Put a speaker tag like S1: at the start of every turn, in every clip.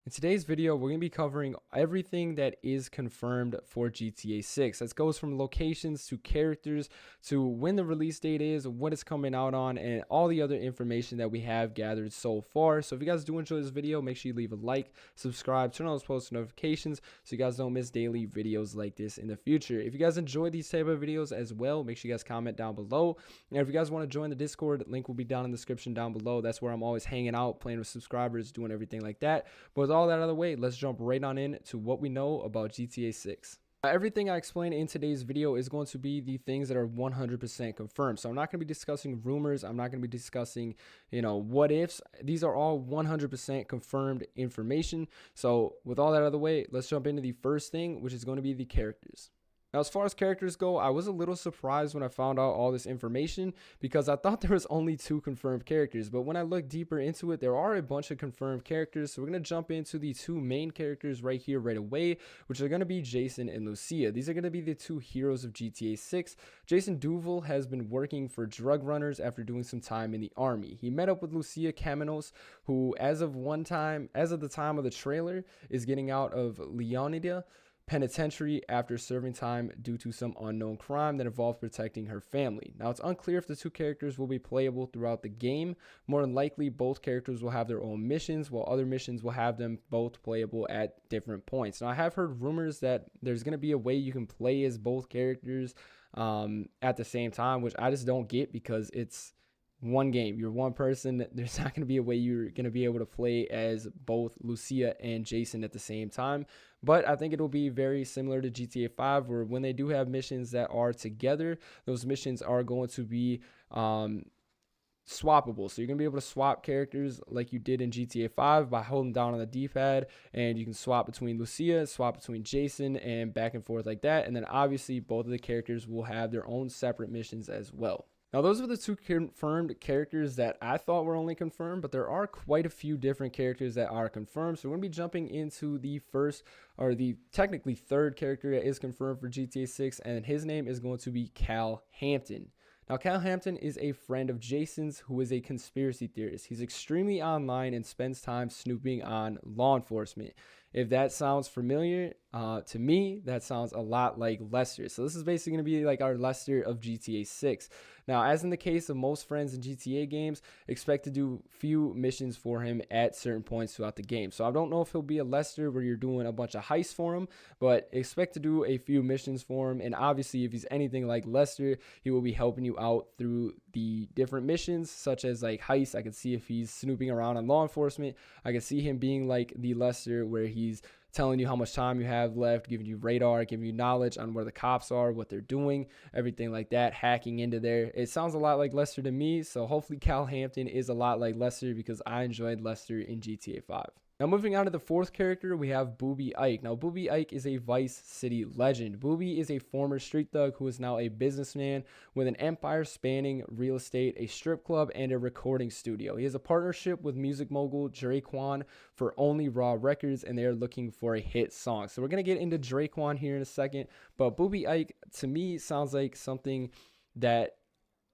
S1: In today's video, we're going to be covering everything that is confirmed for GTA 6. That goes from locations to characters to when the release date is, what it's coming out on, and all the other information that we have gathered so far. So if you guys do enjoy this video, make sure you leave a like, subscribe, turn on those post notifications so you guys don't miss daily videos like this in the future. If you guys enjoy these type of videos as well, make sure you guys comment down below. And if you guys want to join the Discord, link will be down in the description down below. That's where I'm always hanging out, playing with subscribers, doing everything like that. But with all that out of the way, let's jump right on in to what we know about GTA 6. Everything I explain in today's video is going to be the things that are 100% confirmed. So I'm not going to be discussing rumors. I'm not going to be discussing, what ifs. These are all 100% confirmed information. So with all that out of the way, let's jump into the first thing, which is going to be the characters. Now, as far as characters go, I was a little surprised when I found out all this information because I thought there was only 2 confirmed characters. But when I look deeper into it, there are a bunch of confirmed characters. So we're going to jump into the 2 main characters right here, right away, which are going to be Jason and Lucia. These are going to be the 2 heroes of GTA 6. Jason Duval has been working for drug runners after doing some time in the army. He met up with Lucia Kamenos, who as of the time of the trailer, is getting out of Leonida Penitentiary after serving time due to some unknown crime that involves protecting her family. Now, it's unclear if the 2 characters will be playable throughout the game. More than likely, both characters will have their own missions, while other missions will have them both playable at different points. Now, I have heard rumors that there's going to be a way you can play as both characters at the same time, which I just don't get because it's one game. You're one person. There's not going to be a way you're going to be able to play as both Lucia and Jason at the same time. But I think it'll be very similar to GTA 5, where when they do have missions that are together, those missions are going to be swappable. So you're going to be able to swap characters like you did in GTA 5 by holding down on the D-pad, and you can swap between Lucia, swap between Jason, and back and forth like that. And then obviously both of the characters will have their own separate missions as well. Now, those are the 2 confirmed characters that I thought were only confirmed, but there are quite a few different characters that are confirmed. So we're going to be jumping into the first, or the technically 3rd character that is confirmed for GTA 6, and his name is going to be Cal Hampton. Now, Cal Hampton is a friend of Jason's who is a conspiracy theorist. He's extremely online and spends time snooping on law enforcement. If that sounds familiar to me, that sounds a lot like Lester. So this is basically going to be like our Lester of GTA 6. Now, as in the case of most friends in GTA games, expect to do few missions for him at certain points throughout the game. So I don't know if he'll be a Lester where you're doing a bunch of heists for him, but expect to do a few missions for him. And obviously, if he's anything like Lester, he will be helping you out through the different missions, such as like heists. I could see if he's snooping around on law enforcement. I could see him being like the Lester where he's telling you how much time you have left, giving you radar, giving you knowledge on where the cops are, what they're doing, everything like that, hacking into there. It sounds a lot like Lester to me, so hopefully Cal Hampton is a lot like Lester because I enjoyed Lester in GTA 5. Now, moving on to the 4th character, we have Booby Ike. Now, Booby Ike is a Vice City legend. Booby is a former street thug who is now a businessman with an empire spanning real estate, a strip club, and a recording studio. He has a partnership with music mogul Draquan for Only Raw Records, and they are looking for a hit song. So we're going to get into Draquan here in a second, but Booby Ike, to me, sounds like something that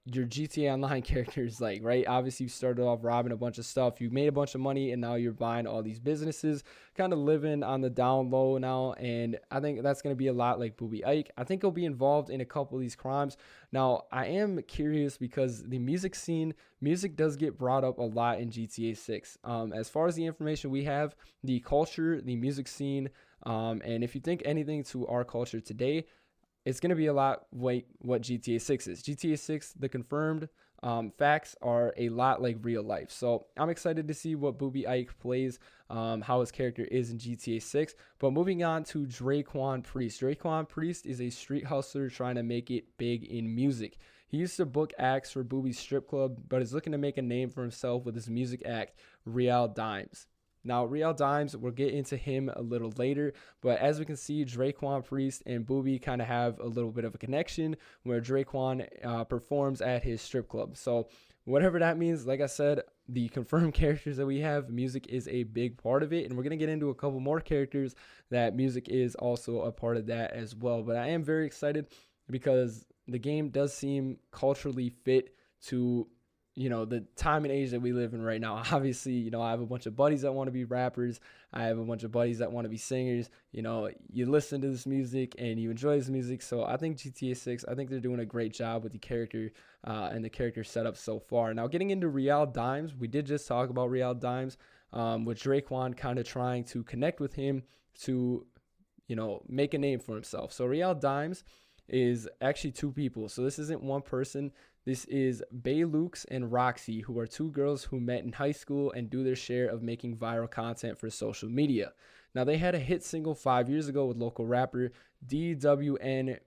S1: your GTA Online characters like, right? Obviously, you started off robbing a bunch of stuff. You made a bunch of money, and now you're buying all these businesses, kind of living on the down low now. And I think that's going to be a lot like Booby Ike. I think he'll be involved in a couple of these crimes. Now, I am curious because the music does get brought up a lot in GTA 6. As far as the information we have, the culture, the music scene, and if you think anything to our culture today, it's going to be a lot like what GTA 6 is. GTA 6, the confirmed facts are a lot like real life. So I'm excited to see what Booby Ike plays, how his character is in GTA 6. But moving on to Draquan Priest. Draquan Priest is a street hustler trying to make it big in music. He used to book acts for Booby's strip club, but is looking to make a name for himself with his music act, Real Dimes. Now, Real Dimes, we'll get into him a little later, but as we can see, Draquan Priest and Booby kind of have a little bit of a connection where Draquan performs at his strip club. So whatever that means, like I said, the confirmed characters that we have, music is a big part of it, and we're going to get into a couple more characters that music is also a part of that as well. But I am very excited because the game does seem culturally fit to the time and age that we live in right now. Obviously, I have a bunch of buddies that want to be rappers. I have a bunch of buddies that want to be singers. You listen to this music and you enjoy this music. So I think GTA 6, I think they're doing a great job with the character and the character setup so far. Now, getting into Real Dimes, we did just talk about Real Dimes, with Draquan kind of trying to connect with him to, make a name for himself. So Real Dimes is actually two people. So this isn't one person. This is Baylux and Roxy, who are two girls who met in high school and do their share of making viral content for social media. Now, they had a hit single 5 years ago with local rapper DWNPLY.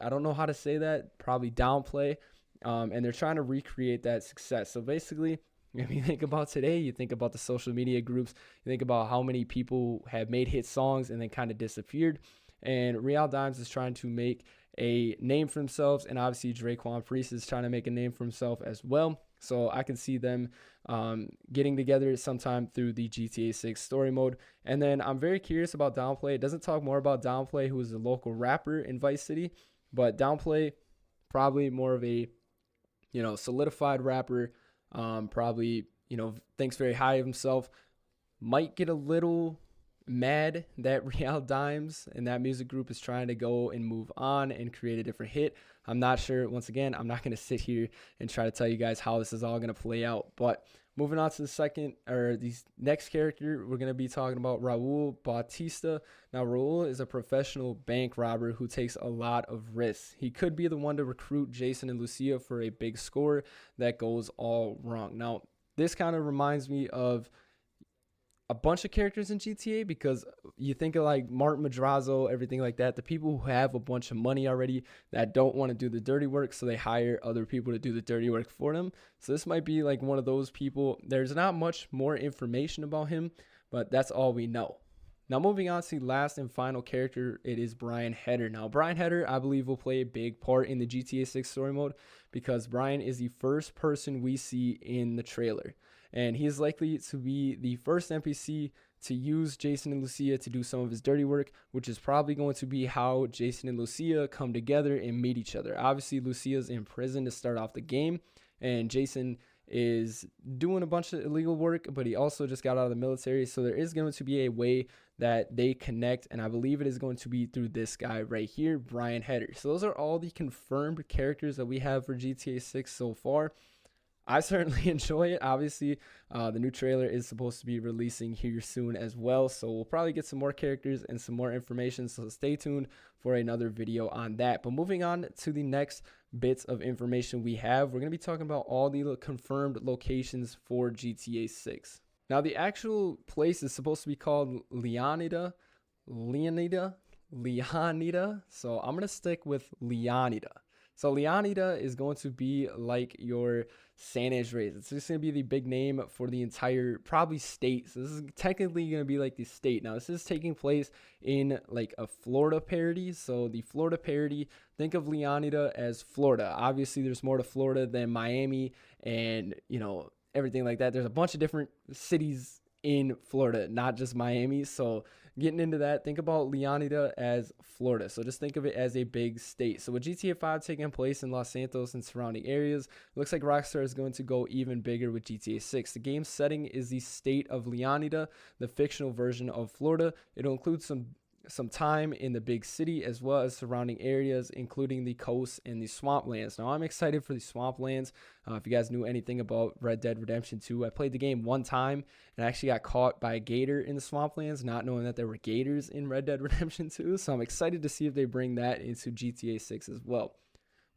S1: I don't know how to say that, probably Downplay. And they're trying to recreate that success. So basically, if you think about today, you think about the social media groups, you think about how many people have made hit songs and then kind of disappeared. And Real Dimes is trying to make a name for themselves, and obviously Draquan Priest is trying to make a name for himself as well. So I can see them getting together sometime through the GTA 6 story mode. And then I'm very curious about Downplay. It doesn't talk more about Downplay, who is a local rapper in Vice City, but Downplay, probably more of a solidified rapper, probably thinks very high of himself, might get a little mad that Real Dimes and that music group is trying to go and move on and create a different hit. I'm not sure. Once again, I'm not going to sit here and try to tell you guys how this is all going to play out. But moving on to the next character, we're going to be talking about Raul Bautista. Now, Raul is a professional bank robber who takes a lot of risks. He could be the one to recruit Jason and Lucia for a big score that goes all wrong. Now, this kind of reminds me of a bunch of characters in GTA, because you think of like Martin Madrazo, everything like that, the people who have a bunch of money already that don't want to do the dirty work, so they hire other people to do the dirty work for them. So this might be like one of those people. There's not much more information about him, but that's all we know. Now, moving on to the last and final character, it is Brian Heder. Now, Brian Heder, I believe, will play a big part in the GTA 6 story mode, because Brian is the first person we see in the trailer. And he is likely to be the first NPC to use Jason and Lucia to do some of his dirty work, which is probably going to be how Jason and Lucia come together and meet each other. Obviously, Lucia's in prison to start off the game, and Jason is doing a bunch of illegal work, but he also just got out of the military. So there is going to be a way that they connect, and I believe it is going to be through this guy right here, Brian Heder. So those are all the confirmed characters that we have for GTA 6 so far. I certainly enjoy it. Obviously, the new trailer is supposed to be releasing here soon as well, so we'll probably get some more characters and some more information, so stay tuned for another video on that. But moving on to the next bits of information we have, we're going to be talking about all the confirmed locations for GTA 6. Now, the actual place is supposed to be called Leonida. So I'm going to stick with Leonida. So Leonida is going to be like your San Andreas. It's just going to be the big name for the entire, probably, state. So this is technically going to be like the state. Now, this is taking place in like a Florida parody. So the Florida parody, think of Leonida as Florida. Obviously, there's more to Florida than Miami and, everything like that. There's a bunch of different cities in Florida, not just Miami. So getting into that, think about Leonida as Florida. So just think of it as a big state. So with GTA 5 taking place in Los Santos and surrounding areas, it looks like Rockstar is going to go even bigger with GTA 6. The game's setting is the state of Leonida, the fictional version of Florida. It'll include some time in the big city as well as surrounding areas, including the coast and the swamplands. Now, I'm excited for the swamplands. If you guys knew anything about Red Dead Redemption 2, I played the game one time and I actually got caught by a gator in the swamplands, not knowing that there were gators in Red Dead Redemption 2. So I'm excited to see if they bring that into GTA 6 as well.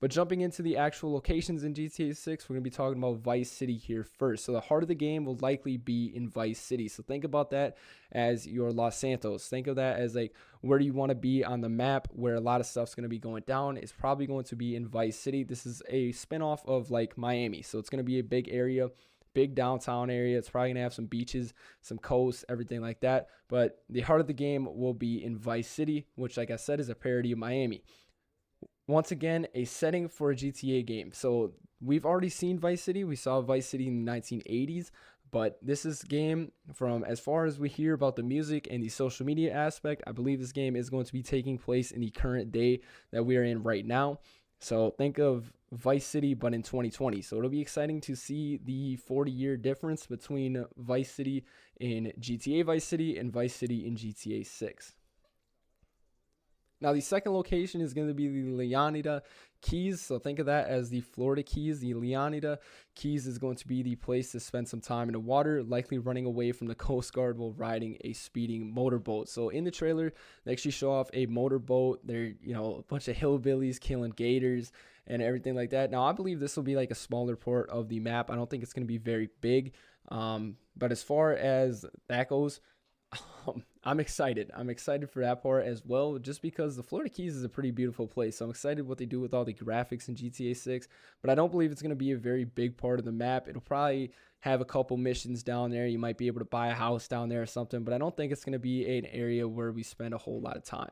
S1: But jumping into the actual locations in GTA 6, we're going to be talking about Vice City here first. So the heart of the game will likely be in Vice City. So think about that as your Los Santos. Think of that as like where do you want to be on the map, where a lot of stuff's going to be going down. It's probably going to be in Vice City. This is a spinoff of like Miami. So it's going to be a big area, big downtown area. It's probably going to have some beaches, some coasts, everything like that. But the heart of the game will be in Vice City, which, like I said, is a parody of Miami. Once again, a setting for a GTA game. So we've already seen Vice City. We saw Vice City in the 1980s, but this is game from, as far as we hear about the music and the social media aspect, I believe this game is going to be taking place in the current day that we are in right now. So think of Vice City, but in 2020. So it'll be exciting to see the 40-year difference between Vice City in GTA Vice City and Vice City in GTA 6. Now, the second location is going to be the Leonida Keys. So think of that as the Florida Keys. The Leonida Keys is going to be the place to spend some time in the water, likely running away from the Coast Guard while riding a speeding motorboat. So in the trailer, they actually show off a motorboat. They're, a bunch of hillbillies killing gators and everything like that. Now, I believe this will be like a smaller part of the map. I don't think it's going to be very big. But as far as that goes, I'm excited. I'm excited for that part as well, just because the Florida Keys is a pretty beautiful place. So I'm excited what they do with all the graphics in GTA 6, but I don't believe it's going to be a very big part of the map. It'll probably have a couple missions down there. You might be able to buy a house down there or something, but I don't think it's going to be an area where we spend a whole lot of time.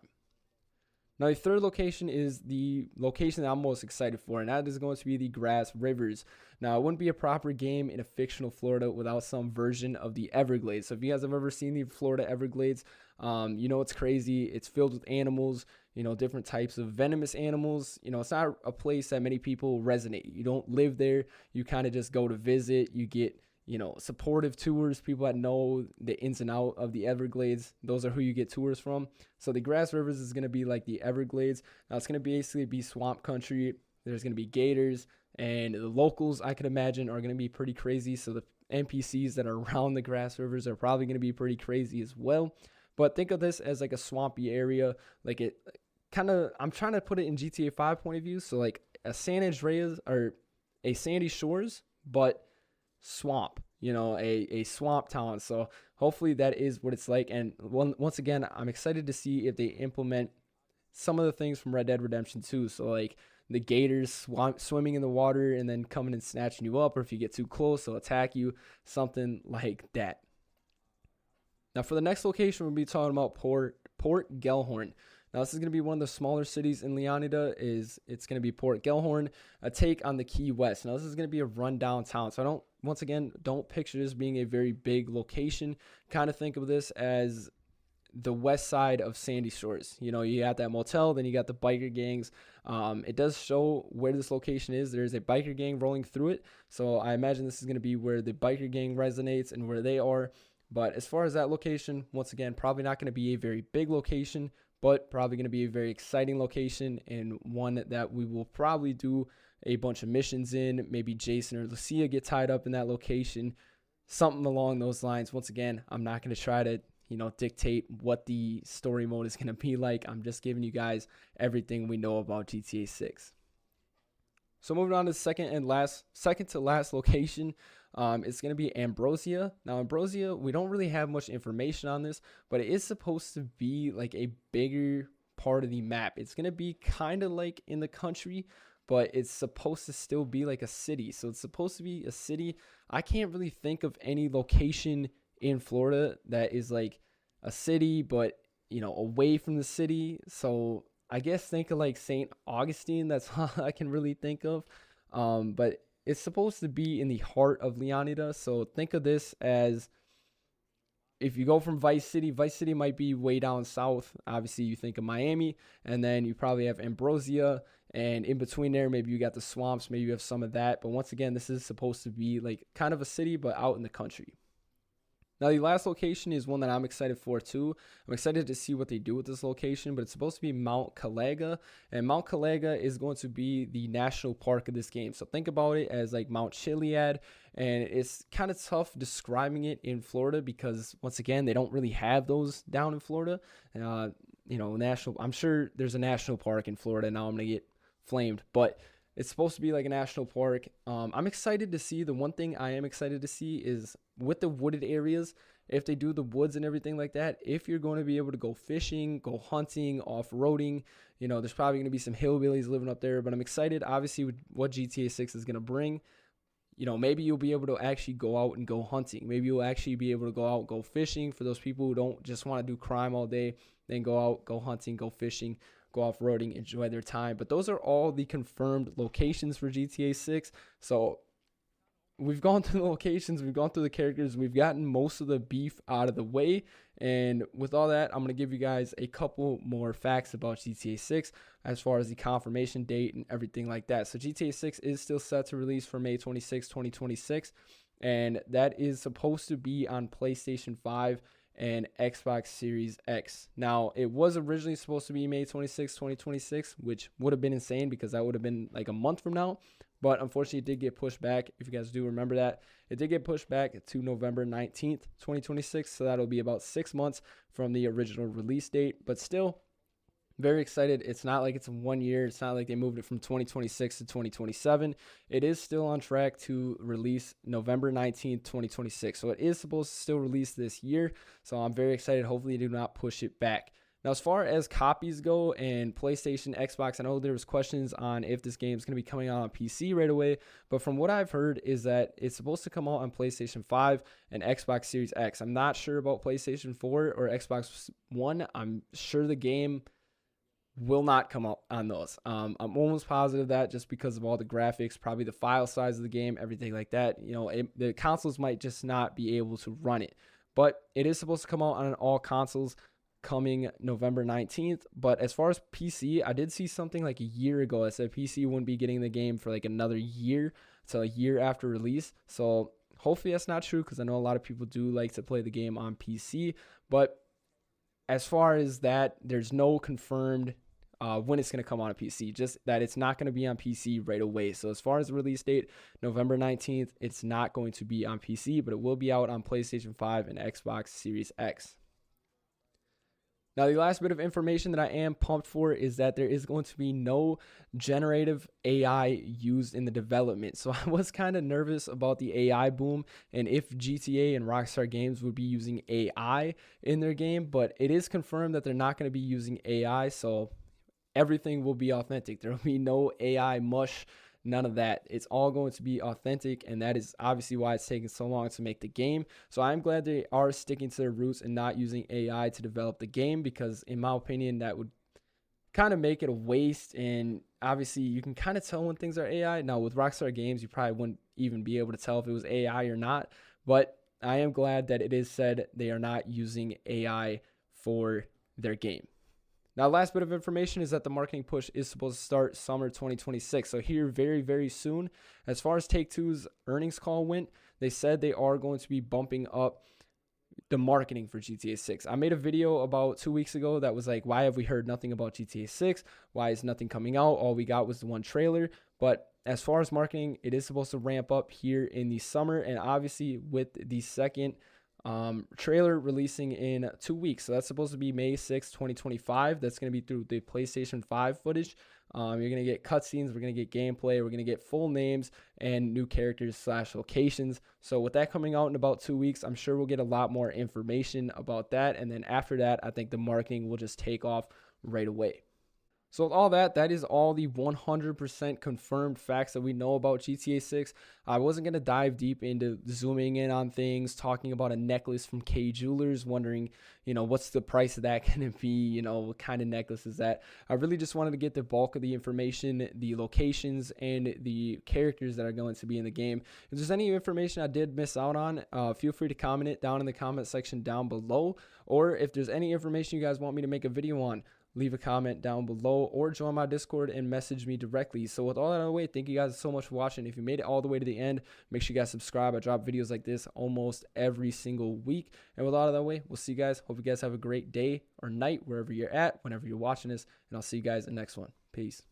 S1: Now, the third location is the location that I'm most excited for, and that is going to be the Grass Rivers. Now, it wouldn't be a proper game in a fictional Florida without some version of the Everglades. So if you guys have ever seen the Florida Everglades, it's crazy. It's filled with animals, different types of venomous animals. It's not a place that many people resonate. You don't live there. You kind of just go to visit. You get supportive tours, people that know the ins and out of the Everglades. Those are who you get tours from. So the Grass Rivers is going to be like the Everglades. Now it's going to basically be swamp country. There's going to be gators, and the locals, I could imagine, are going to be pretty crazy. So the NPCs that are around the Grass Rivers are probably going to be pretty crazy as well. But think of this as like a swampy area. Like it kind of, I'm trying to put it in GTA 5 point of view. So like a San Andreas or a Sandy Shores, but swamp, a swamp town. So hopefully that is what it's like. And once again, I'm excited to see if they implement some of the things from Red Dead Redemption 2. So like the gators swimming in the water and then coming and snatching you up, or if you get too close, they'll attack you, something like that. Now for the next location, we'll be talking about Port Gellhorn. Now, this is going to be one of the smaller cities in Leonida. It's going to be Port Gellhorn, a take on the Key West. Now, this is going to be a rundown town. So don't picture this being a very big location. Kind of think of this as the west side of Sandy Shores. You got that motel, then you got the biker gangs. It does show where this location is. There's a biker gang rolling through it. So I imagine this is going to be where the biker gang resonates and where they are. But as far as that location, once again, probably not going to be a very big location, but probably going to be a very exciting location and one that we will probably do a bunch of missions in. Maybe Jason or Lucia get tied up in that location, something along those lines. Once again, I'm not going to try to, dictate what the story mode is going to be like. I'm just giving you guys everything we know about GTA 6. So moving on to the second to last location, it's going to be Ambrosia. Now, Ambrosia, we don't really have much information on this, but it is supposed to be like a bigger part of the map. It's going to be kind of like in the country, but it's supposed to still be like a city. So it's supposed to be a city. I can't really think of any location in Florida that is like a city, but, away from the city. So I guess think of like St. Augustine. That's all I can really think of. But it's supposed to be in the heart of Leonida. So think of this as if you go from Vice City might be way down south. Obviously, you think of Miami, and then you probably have Ambrosia. And in between there, maybe you got the swamps. Maybe you have some of that. But once again, this is supposed to be like kind of a city, but out in the country. Now, the last location is one that I'm excited for, too. I'm excited to see what they do with this location, but it's supposed to be Mount Calaga, and Mount Calaga is going to be the national park of this game. So think about it as like Mount Chiliad, and it's kind of tough describing it in Florida because, once again, they don't really have those down in Florida. I'm sure there's a national park in Florida. Now I'm going to get flamed, but it's supposed to be like a national park. I'm excited to see. The one thing I am excited to see is with the wooded areas, if they do the woods and everything like that, if you're going to be able to go fishing, go hunting, off-roading, there's probably going to be some hillbillies living up there. But I'm excited, obviously, with what GTA 6 is going to bring. Maybe you'll be able to actually go out and go hunting. Maybe you'll actually be able to go out and go fishing for those people who don't just want to do crime all day. Then go out, go hunting, go fishing, go off-roading, enjoy their time. But those are all the confirmed locations for GTA 6. So we've gone through the locations, we've gone through the characters, we've gotten most of the beef out of the way. And with all that, I'm going to give you guys a couple more facts about GTA 6 as far as the confirmation date and everything like that. So GTA 6 is still set to release for May 26, 2026. And that is supposed to be on PlayStation 5 and Xbox Series X. Now, it was originally supposed to be May 26, 2026, which would have been insane because that would have been like a month from now. But unfortunately, it did get pushed back. If you guys do remember that, it did get pushed back to November 19th, 2026. So that'll be about 6 months from the original release date. But still, very excited. It's not like it's 1 year. It's not like they moved it from 2026 to 2027. It is still on track to release November 19th, 2026. So it is supposed to still release this year. So I'm very excited. Hopefully, they do not push it back. Now, as far as copies go and PlayStation, Xbox, I know there was questions on if this game is going to be coming out on PC right away, but from what I've heard is that it's supposed to come out on PlayStation 5 and Xbox Series X. I'm not sure about PlayStation 4 or Xbox One. I'm sure the game will not come out on those. I'm almost positive that just because of all the graphics, probably the file size of the game, everything like that, the consoles might just not be able to run it. But it is supposed to come out on all consoles coming November 19th. But as far as PC, I did see something like a year ago that said PC wouldn't be getting the game for like another year, so a year after release. So hopefully that's not true because I know a lot of people do like to play the game on PC. But as far as that, there's no confirmed when it's going to come on a PC, just that it's not going to be on PC right away. So as far as the release date, November 19th, it's not going to be on PC, but it will be out on PlayStation 5 and Xbox Series X. Now, the last bit of information that I am pumped for is that there is going to be no generative AI used in the development. So I was kind of nervous about the AI boom and if GTA and Rockstar Games would be using AI in their game, but it is confirmed that they're not going to be using AI. So everything will be authentic. There will be no AI mush, none of that. It's all going to be authentic, and that is obviously why it's taking so long to make the game. So I'm glad they are sticking to their roots and not using AI to develop the game, because in my opinion, that would kind of make it a waste. And obviously, you can kind of tell when things are AI. Now, with Rockstar Games, you probably wouldn't even be able to tell if it was AI or not. But I am glad that it is said they are not using AI for their game. Now, last bit of information is that the marketing push is supposed to start summer 2026. So here very, very soon. As far as Take-Two's earnings call went, they said they are going to be bumping up the marketing for GTA 6. I made a video about 2 weeks ago that was like, why have we heard nothing about GTA 6? Why is nothing coming out? All we got was the one trailer. But as far as marketing, it is supposed to ramp up here in the summer. And obviously with the second trailer releasing in 2 weeks. So that's supposed to be May 6, 2025. That's going to be through the PlayStation 5 footage. You're going to get cutscenes. We're going to get gameplay. We're going to get full names and new characters / locations. So with that coming out in about 2 weeks, I'm sure we'll get a lot more information about that. And then after that, I think the marketing will just take off right away. So with all that, that is all the 100% confirmed facts that we know about GTA 6. I wasn't going to dive deep into zooming in on things, talking about a necklace from K Jewelers, wondering, what's the price of that going to be? What kind of necklace is that? I really just wanted to get the bulk of the information, the locations, and the characters that are going to be in the game. If there's any information I did miss out on, feel free to comment it down in the comment section down below. Or if there's any information you guys want me to make a video on, leave a comment down below or join my Discord and message me directly. So with all that out of the way, thank you guys so much for watching. If you made it all the way to the end, make sure you guys subscribe. I drop videos like this almost every single week. And with all that out of the way, we'll see you guys. Hope you guys have a great day or night wherever you're at, whenever you're watching this. And I'll see you guys in the next one. Peace.